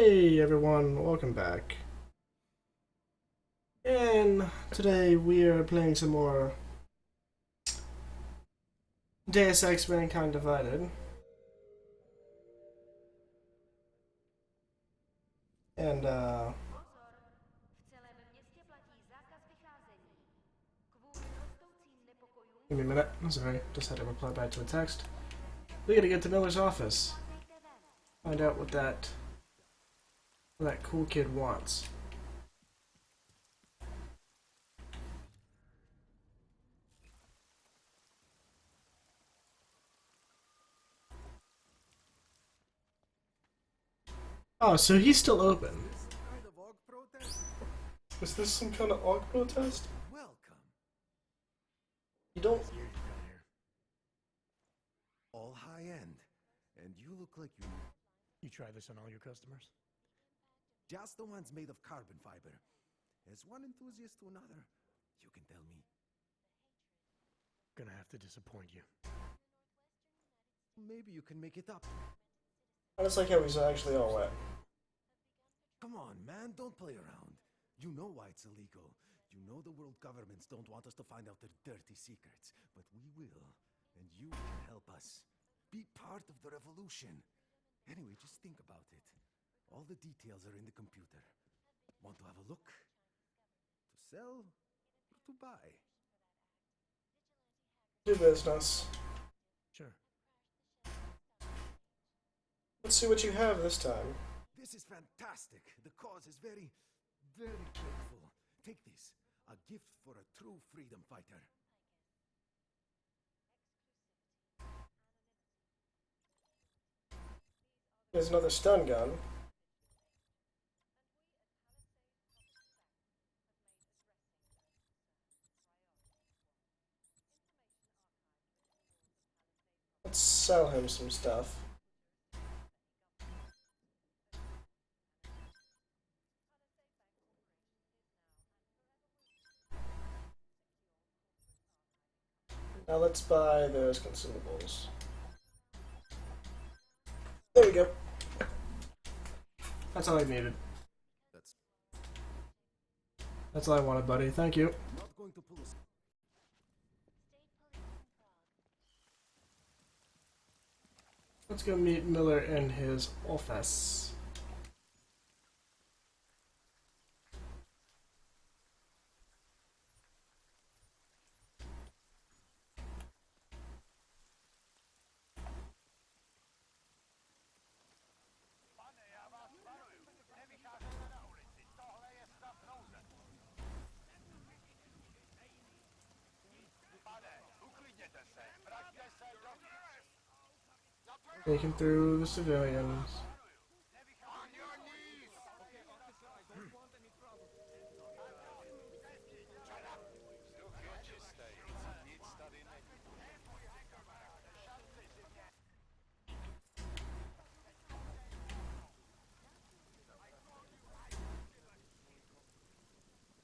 Hey everyone, welcome back. And today we are playing some more Deus Ex Mankind Divided. And give me a minute. I'm sorry, just had to reply back to a text. We gotta get to Miller's office. Find out what that cool kid wants. Oh, so he's still open. Is this some kind of AUG protest? Welcome. You don't. All high end. And you look like You try this on all your customers? just the ones made of carbon fiber. As one enthusiast to another, you can tell me. Gonna have to disappoint you. Maybe you can make it up. I just like how he's actually all wet. Come on, man, don't play around. You know why it's illegal. You know the world governments don't want us to find out their dirty secrets. But we will. And you can help us. Be part of the revolution. Anyway, just think about it. All the details are in the computer. Want to have a look? To sell or to buy? Do business. Sure. Let's see what you have this time. This is fantastic. The cause is very, very grateful. Take this. A gift for a true freedom fighter. There's another stun gun. Let's sell him some stuff. Now let's buy those consumables. There we go. That's all I needed. That's That's all I wanted, buddy. Thank you. not going to pull us. Let's go meet Miller in his office. Taking through the civilians.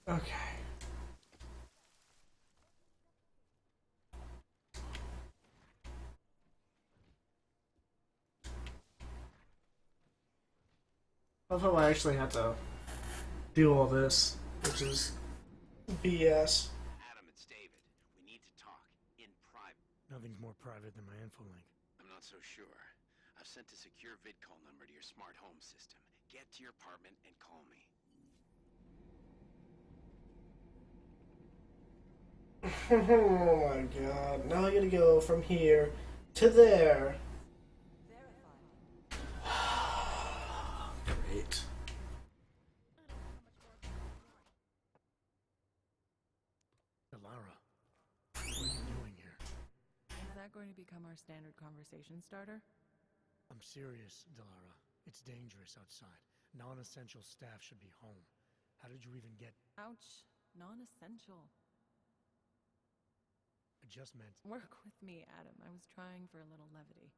Okay. I love how I actually had to do all this, which is BS. Adam, it's David. We need to talk. In private. Nothing's more private than my info link. I'm not so sure. I've sent a secure vid call number to your smart home system. Get to your apartment and call me. Oh my god. Now I gotta go from here to there. Great. Delara, what are you doing here? Is that going to become our standard conversation starter? I'm serious, Delara. It's dangerous outside. Non-essential staff should be home. How did you even get... Ouch. Non-essential. I just meant... Work with me, Adam. I was trying for a little levity.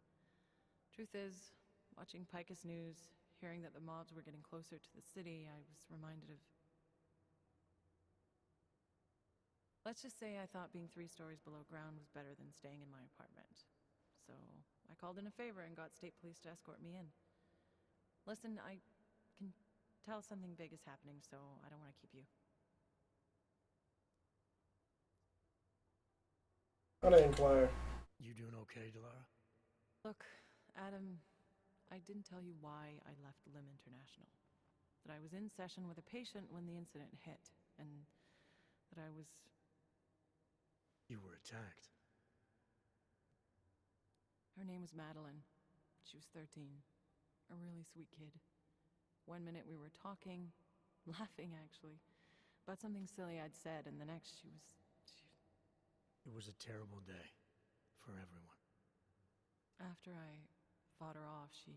Truth is, watching Picus News, hearing that the mobs were getting closer to the city, I was reminded of... Let's just say I thought being 3 stories below ground was better than staying in my apartment. So I called in a favor and got state police to escort me in. Listen, I tell something big is happening, so I don't want to keep you. How do I inquire? You doing okay, Delara? Look, Adam, I didn't tell you why I left Lim International. That I was in session with a patient when the incident hit, and that I was... You were attacked. Her name was Madeline. She was 13. A really sweet kid. One minute we were talking, laughing actually, about something silly I'd said, and the next she... It was a terrible day for everyone. After I fought her off, she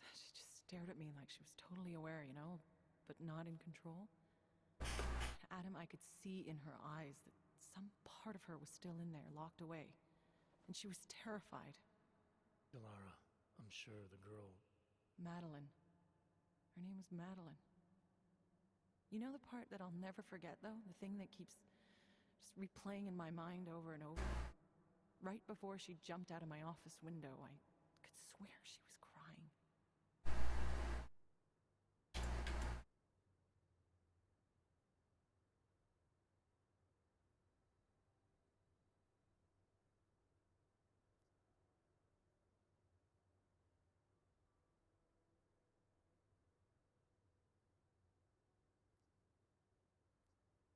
just stared at me like she was totally aware, you know, but not in control. Adam, I could see in her eyes that some part of her was still in there, locked away. And she was terrified. Delara, I'm sure the girl... Madeline. Her name was Madeline. You know the part that I'll never forget, though? The thing that keeps just replaying in my mind over and over? Right before she jumped out of my office window, I could swear she was crying.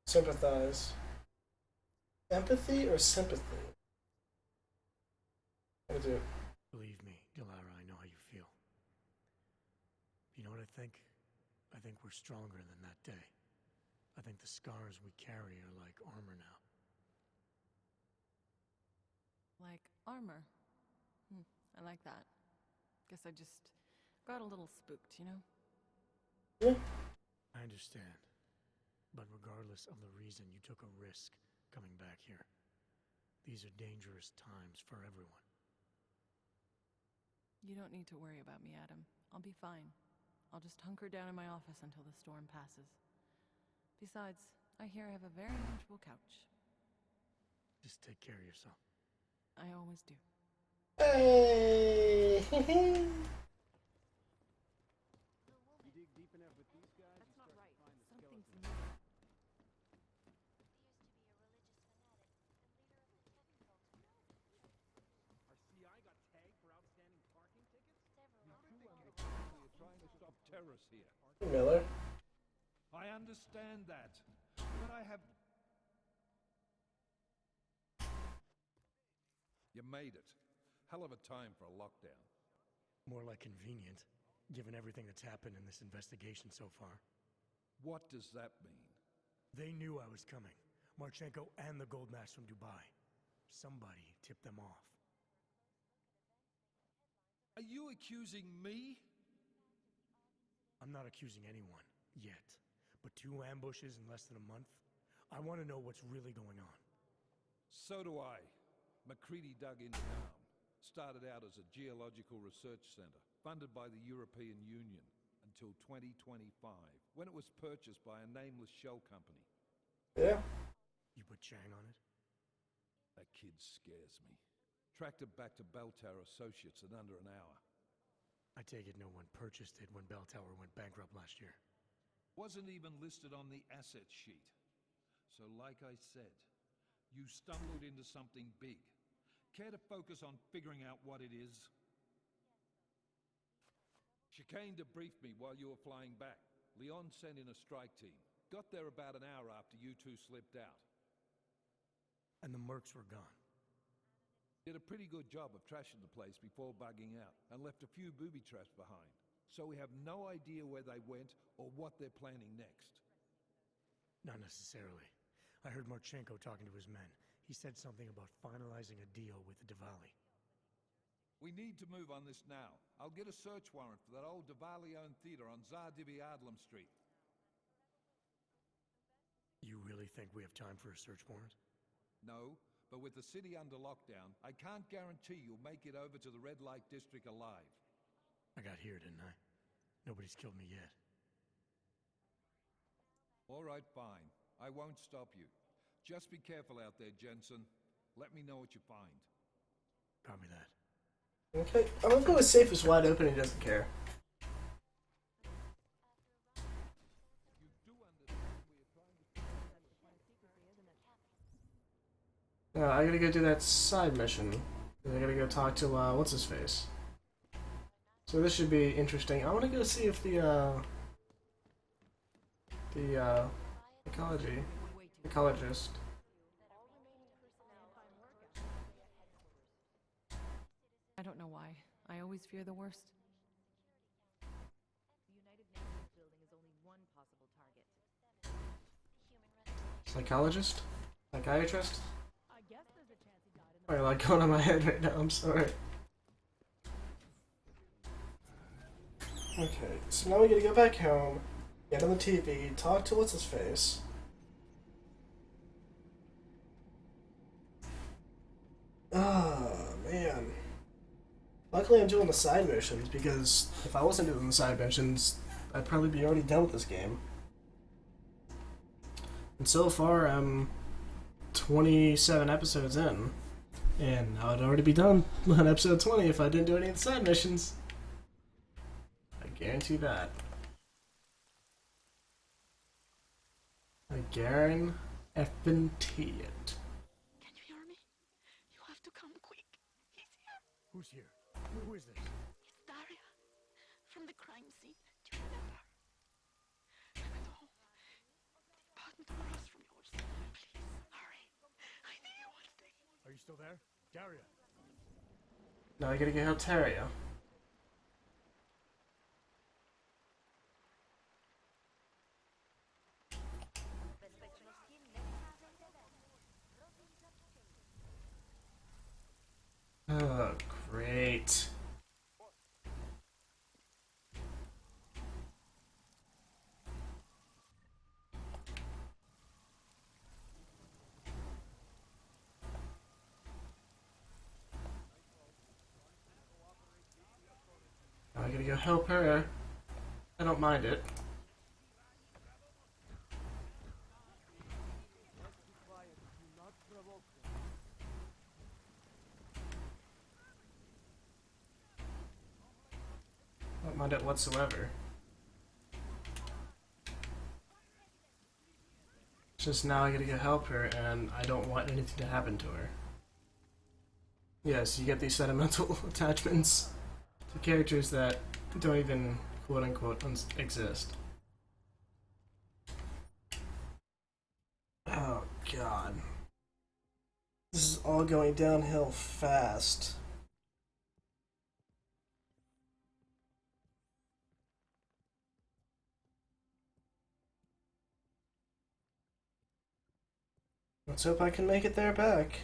Sympathize. Empathy or sympathy? I do. Believe me, Delara, I know how you feel. You know what I think? I think we're stronger than that day. I think the scars we carry are like armor now. Like armor. I like that. Guess I just got a little spooked, you know? Yeah. I understand. But regardless of the reason, you took a risk coming back here. These are dangerous times for everyone. You don't need to worry about me, Adam. I'll be fine. I'll just hunker down in my office until the storm passes. Besides, I hear I have a very comfortable couch. Just take care of yourself. I always do. Hey! You dig deep enough with these guys, That's not right. find the Something's skeleton. new. Our CI got tagged for outstanding parking tickets? You're trying to stop terrorists here. Miller. I understand that, but I have... You made it. Hell of a time for a lockdown. More like convenient, given everything that's happened in this investigation so far. What does that mean? They knew I was coming. Marchenko and the gold mask from Dubai. Somebody tipped them off. Are you accusing me? I'm not accusing anyone, yet. But 2 ambushes in less than a month? I want to know what's really going on. So do I. McCready dug into Nam. Started out as a geological research center, funded by the European Union, until 2025, when it was purchased by a nameless shell company. Yeah. You put Chang on it? That kid scares me. Tracked it back to Bell Tower Associates in under an hour. I take it no one purchased it when Bell Tower went bankrupt last year. Wasn't even listed on the asset sheet. So like I said, you stumbled into something big. Care to focus on figuring out what it is? Chicane debriefed me while you were flying back. Leon sent in a strike team. Got there about an hour after you two slipped out. And the mercs were gone. Did a pretty good job of trashing the place before bugging out, and left a few booby traps behind. So we have no idea where they went or what they're planning next. Not necessarily. I heard Marchenko talking to his men. He said something about finalizing a deal with the Diwali. We need to move on this now. I'll get a search warrant for that old Diwali-owned theater on Tsar Divi Adlam Street. You really think we have time for a search warrant? No, but with the city under lockdown, I can't guarantee you'll make it over to the Red Light District alive. I got here, didn't I? Nobody's killed me yet. All right, fine. I won't stop you. Just be careful out there, Jensen. Let me know what you find. Copy that. Okay. I'm gonna go with safe is wide open. He doesn't care. I gotta go do that side mission. And I gotta go talk to, what's his face? So this should be interesting. I wanna go see if the ecologist. I don't know why. I always fear the worst. Psychologist? Psychiatrist? Sorry, a lot going on in my head right now, I'm sorry. Okay, so now we gotta go back home, get on the TV, talk to what's his face. Oh, man. Luckily I'm doing the side missions, because if I wasn't doing the side missions, I'd probably be already done with this game. And so far, I'm 27 episodes in, and I would already be done on episode 20 if I didn't do any of the side missions. I guarantee that. I guarantee it. Can you hear me? You have to come quick. He's here. Who's here? Who is this? It's Daria. From the crime scene. Do you remember? I'm at home. The apartment across from yours. Please, hurry. I need you one thing. Are you still there? Daria! Now I gotta get help Terria. Oh, great. Now I gotta go help her. I don't mind it. Don't mind it whatsoever. It's just now I gotta go help her, and I don't want anything to happen to her. Yes, you get these sentimental attachments to characters that don't even quote-unquote exist. Oh, God. This is all going downhill fast. Let's hope I can make it there back.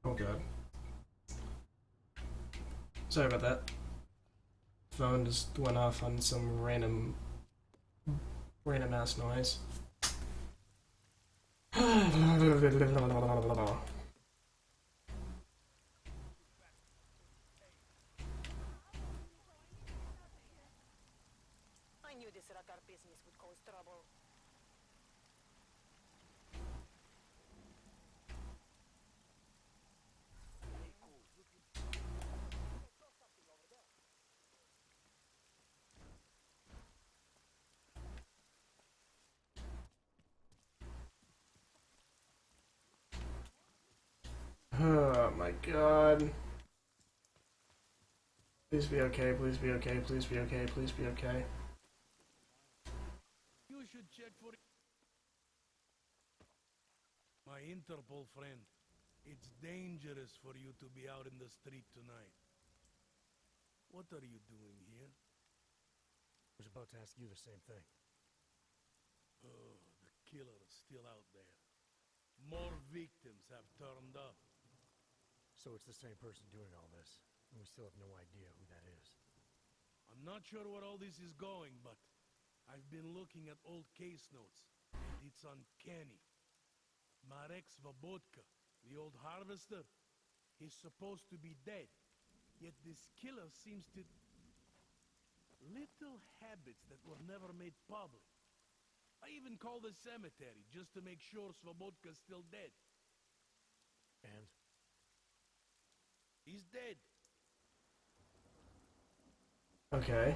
Oh God. Sorry about that. Phone just went off on some random ass noise. I knew this rocker business would cause trouble. Oh my God. Please be okay, please be okay, please be okay, please be okay. You should check for my Interpol friend. It's dangerous for you to be out in the street tonight. What are you doing here? I was about to ask you the same thing. Oh, the killer is still out there. More victims have turned up. So it's the same person doing all this, and we still have no idea who that is. I'm not sure where all this is going, but I've been looking at old case notes, and it's uncanny. Marek Svobotka, the old harvester, He's supposed to be dead. Yet this killer seems to... Little habits that were never made public. I even called the cemetery just to make sure Svobodka's still dead. And? He's dead. Okay.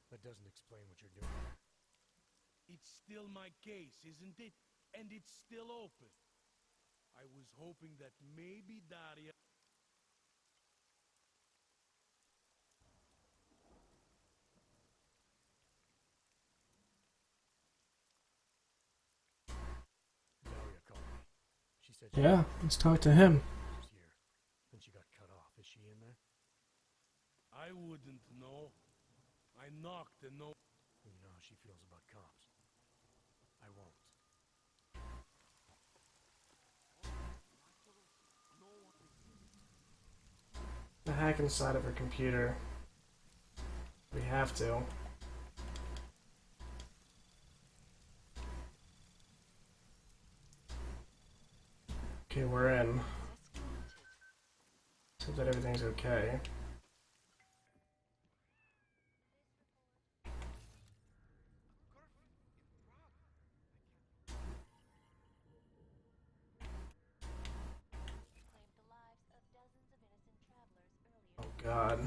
That doesn't explain what you're doing here. It's still my case, isn't it? And it's still open. I was hoping that maybe Daria... Daria called me. She said she Yeah, let's talk to him. was here. Then she got cut off. Is she in there? I wouldn't know. I knocked and no... You know how she feels about cops. I won't. The hack inside of her computer. We have to. Okay, we're in. So that everything's okay. Claimed the lives of dozens of innocent travelers earlier. Oh god.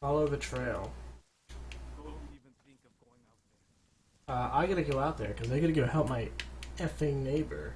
Follow the trail. I gotta go out there because I gotta go help my effing neighbor.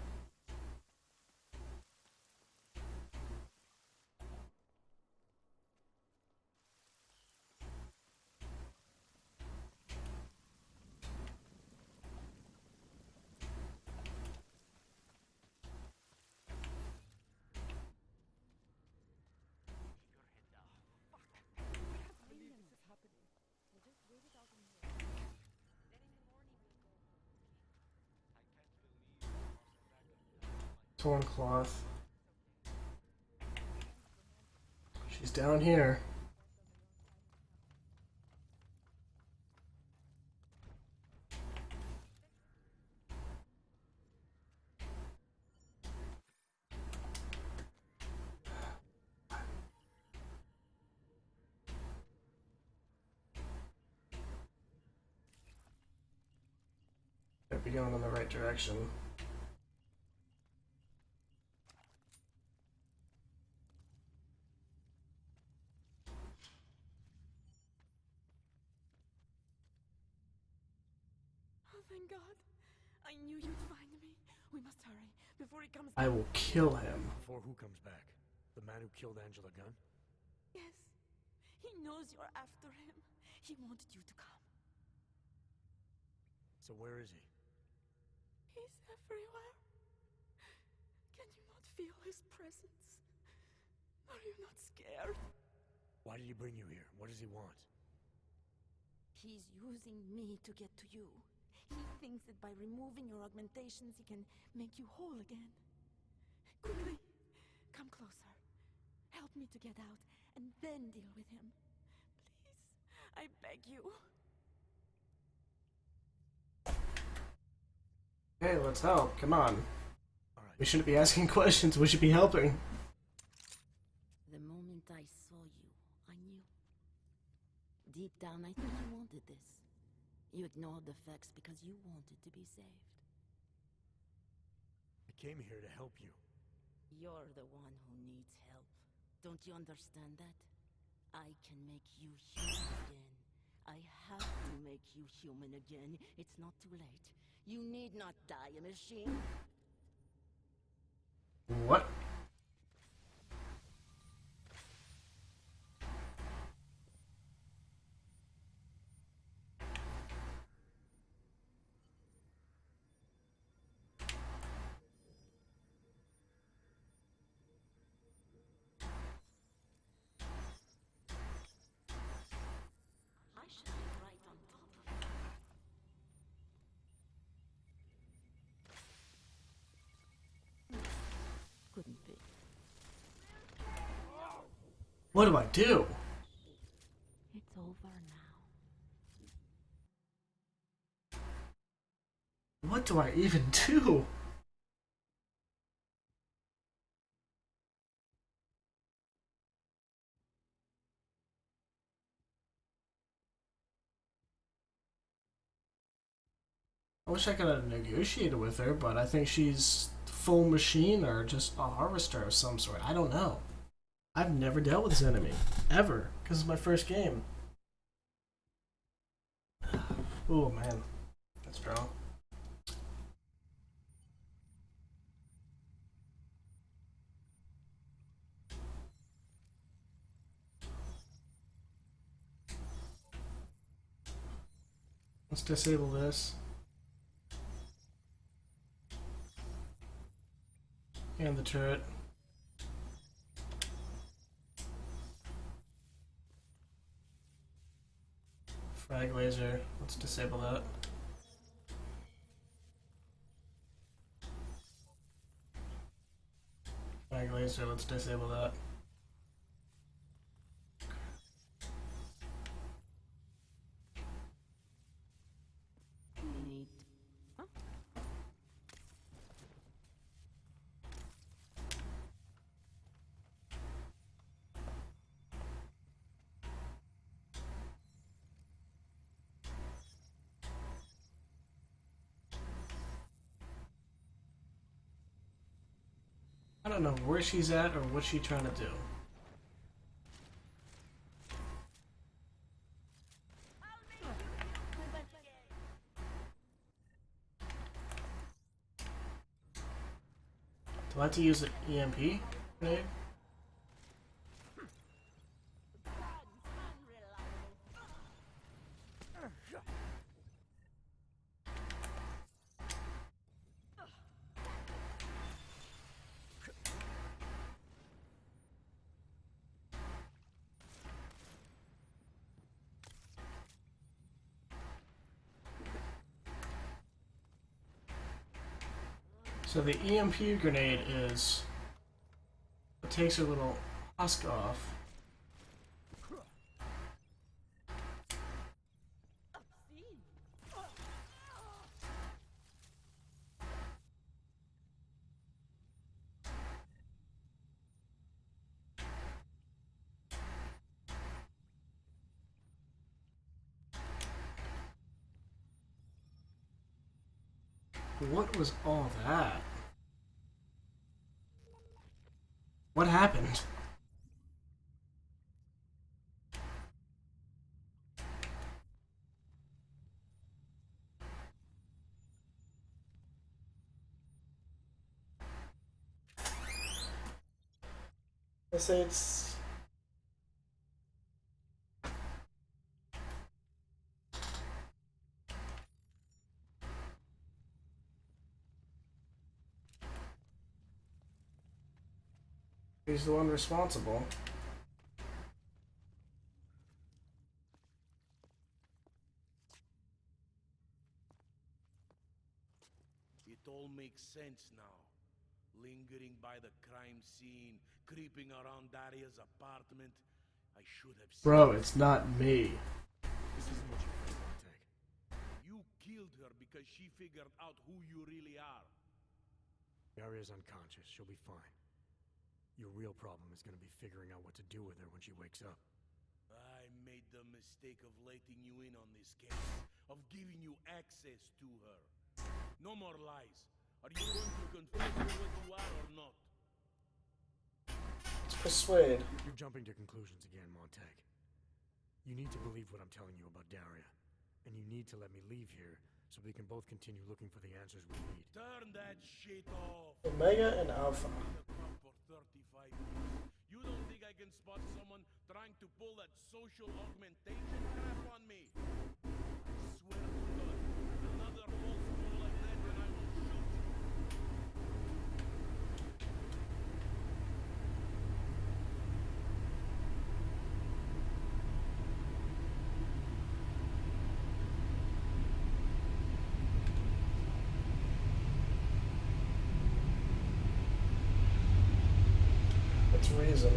Torn cloth. She's down here. Gotta be going in the right direction. Oh, thank God. I knew you'd find me. We must hurry before he comes I will kill him. Before who comes back? The man who killed Angela Gunn? Yes. He knows you're after him. He wanted you to come. So where is he? He's everywhere. Can you not feel his presence? Are you not scared? Why did he bring you here? What does he want? He's using me to get to you. He thinks that by removing your augmentations, he can make you whole again. Quickly, come closer. Help me to get out, and then deal with him. Please, I beg you. Hey, let's help. Come on. All right. We shouldn't be asking questions. We should be helping. The moment I saw you, I knew. Deep down, I think you wanted this. You ignored the facts because you wanted to be saved. I came here to help you. You're the one who needs help. Don't you understand that? I can make you human again. I have to make you human again. It's not too late. You need not die, a machine. What? I should be right on top of you. What do I do? It's over now. What do I even do? I wish I could have negotiated with her, but I think she's full machine or just a harvester of some sort. I don't know. I've never dealt with this enemy. Ever. Because it's my first game. Oh man. That's strong. Let's disable this. And the turret. Frag laser. Let's disable that. Frag laser. Let's disable that. Neat. Huh? I don't know where she's at or what she's trying to do. Do I have to use an EMP grenade? So the EMP grenade is, it takes a little husk off. What was all that? What happened? I say it's... He's the one responsible. It all makes sense now. Lingering by the crime scene, creeping around Daria's apartment. I should have seen. Bro, it's not me. This isn't what you think, Montag. You killed her because she figured out who you really are. Daria's unconscious. She'll be fine. Your real problem is going to be figuring out what to do with her when she wakes up. I made the mistake of letting you in on this case, of giving you access to her. No more lies. Are you going to confess to what you are or not? Let's persuade. You're jumping to conclusions again, Montag. You need to believe what I'm telling you about Daria. And you need to let me leave here so we can both continue looking for the answers we need. Turn that shit off. Omega and Alpha. For 35 years. You don't think I can spot someone trying to pull that social augmentation crap on me? I swear to God, another false call like that and I will shoot you. What's reason?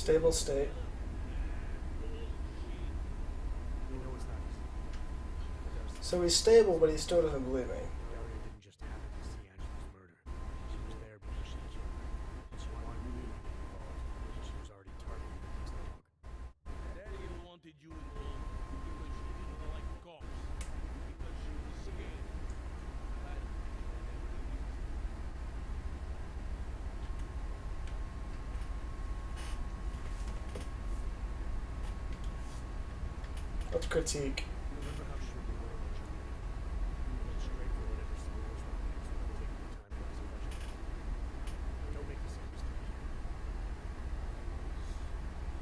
Stable state. We know it's not easy. But there's So he's stable, but he still doesn't believe me. Daria didn't just happen to see Angela's murder. She was there because she killed her. And she wanted me to be involved because she was already targeting the next dog. Daddy wanted you involved because she didn't like cops. Because she was scared. That Let's critique. Remember how sure we were about Johnny? We went straight for whatever Simone's wanted, instead of taking the time to ask questions. Don't make the same mistake here.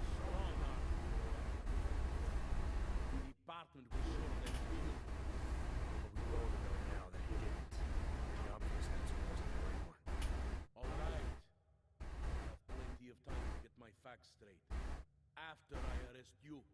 strong arm. The department was sure that he killed her. But we both know now that he didn't. The obvious answer wasn't the right one. All right. I have plenty of time to get my facts straight. After I arrest you.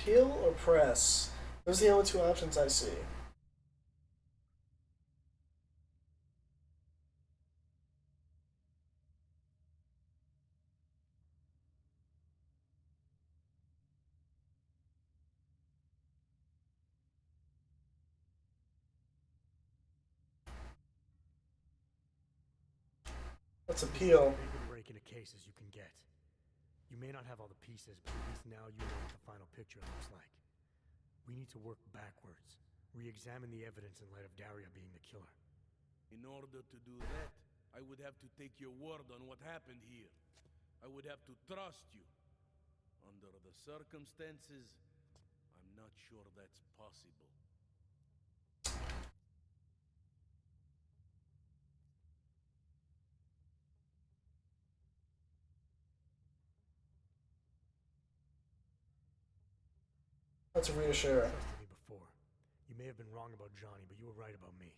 Appeal or press? Those are the only two options I see. Let's appeal. Big a break in a case as you can get. You may not have all the pieces, but at least now you know what the final picture looks like. We need to work backwards. Re-examine the evidence in light of Daria being the killer. In order to do that, I would have to take your word on what happened here. I would have to trust you. Under the circumstances, I'm not sure that's possible. Let's reassure. Trusted me before. You may have been wrong about Johnny, but you were right about me.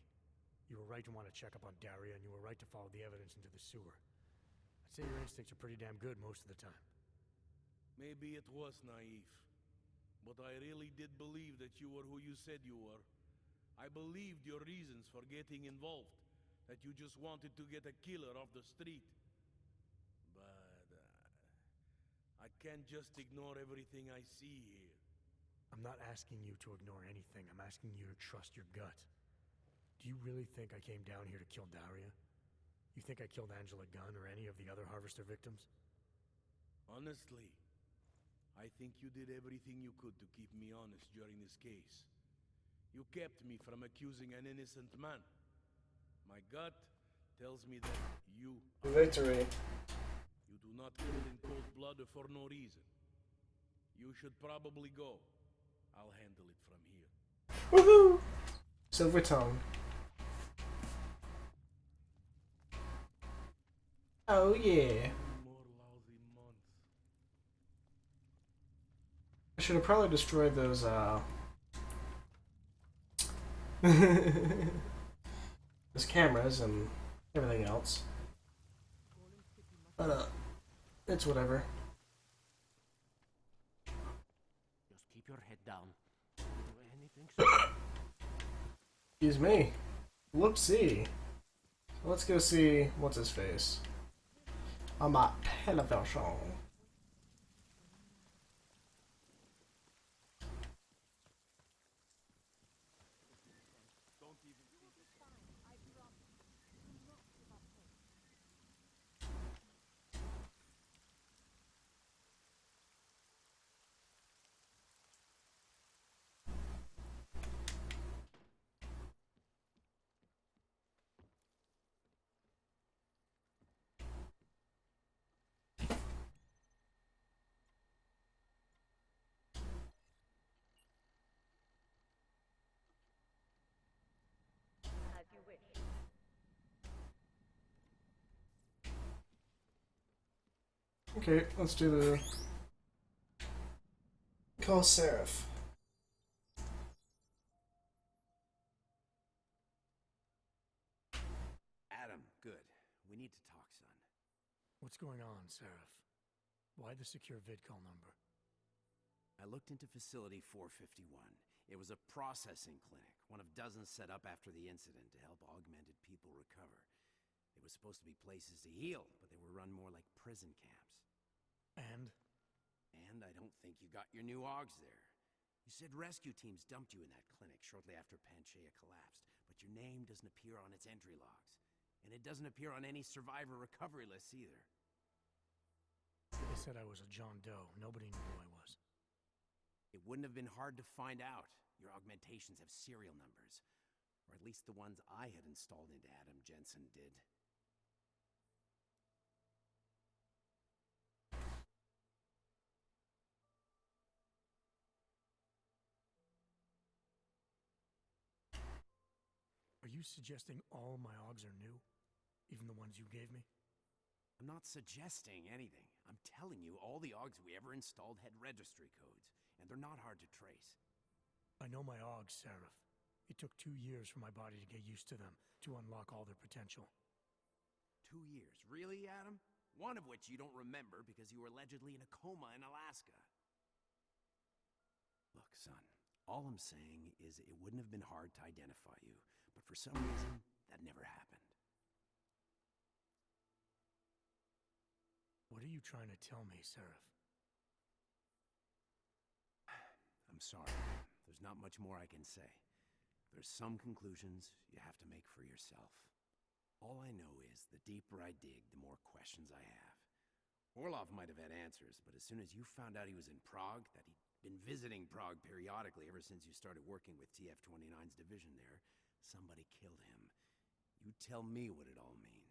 You were right to want to check up on Daria, and you were right to follow the evidence into the sewer. I'd say your instincts are pretty damn good most of the time. Maybe it was naive, but I really did believe that you were who you said you were. I believed your reasons for getting involved, that you just wanted to get a killer off the street. But I can't just ignore everything I see here. I'm not asking you to ignore anything. I'm asking you to trust your gut. Do you really think I came down here to kill Daria? You think I killed Angela Gunn or any of the other Harvester victims? Honestly, I think you did everything you could to keep me honest during this case. You kept me from accusing an innocent man. My gut tells me that you Victory. You do not kill in cold blood for no reason. You should probably go. I'll handle it from here. Woohoo! Silver tongue. Oh yeah. More lousy months. I should have probably destroyed those those cameras and everything else. But it's whatever. Just keep your head down. Don't do anything stupid. Excuse me. Whoopsie. Let's go see what's his face on my television. Okay, let's do the call Seraph. What's going on, Seraph? Why the secure vidcall number? I looked into Facility 451. It was a processing clinic, one of dozens set up after the incident to help augmented people recover. They were supposed to be places to heal, but they were run more like prison camps. And? And I don't think you got your new augs there. You said rescue teams dumped you in that clinic shortly after Panchaea collapsed, but your name doesn't appear on its entry logs. And it doesn't appear on any survivor recovery lists either. They said I was a John Doe. Nobody knew who I was. It wouldn't have been hard to find out. Your augmentations have serial numbers. Or at least the ones I had installed into Adam Jensen did. Are you suggesting all my augs are new? Even the ones you gave me? I'm not suggesting anything. I'm telling you, all the augs we ever installed had registry codes, and they're not hard to trace. I know my augs, Seraph. It took 2 years for my body to get used to them, to unlock all their potential. 2 years? Really, Adam? One of which you don't remember because you were allegedly in a coma in Alaska. Look, son, all I'm saying is it wouldn't have been hard to identify you, but for some reason, that never happened. What are you trying to tell me, Seraph? I'm sorry. There's not much more I can say. There's some conclusions you have to make for yourself. All I know is the deeper I dig, the more questions I have. Orlov might have had answers, but as soon as you found out he was in Prague, that he'd been visiting Prague periodically ever since you started working with TF-29's division there, somebody killed him. You tell me what it all means.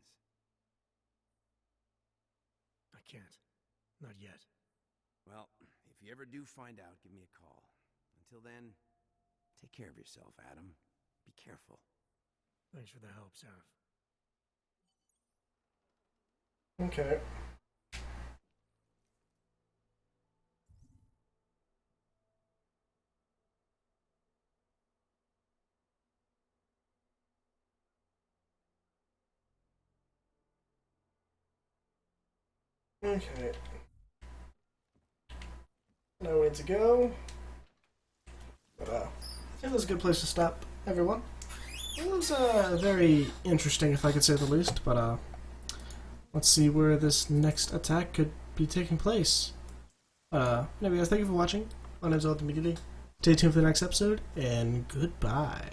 I can't. Not yet. Well, if you ever do find out, give me a call. Until then, take care of yourself, Adam. Be careful. Thanks for the help, Seraph. Okay. Okay. No way to go. But I think that's a good place to stop, everyone. It was very interesting, if I could say the least, but let's see where this next attack could be taking place. Anyway, guys, thank you for watching. My name's Ultimate. Stay tuned for the next episode, and goodbye.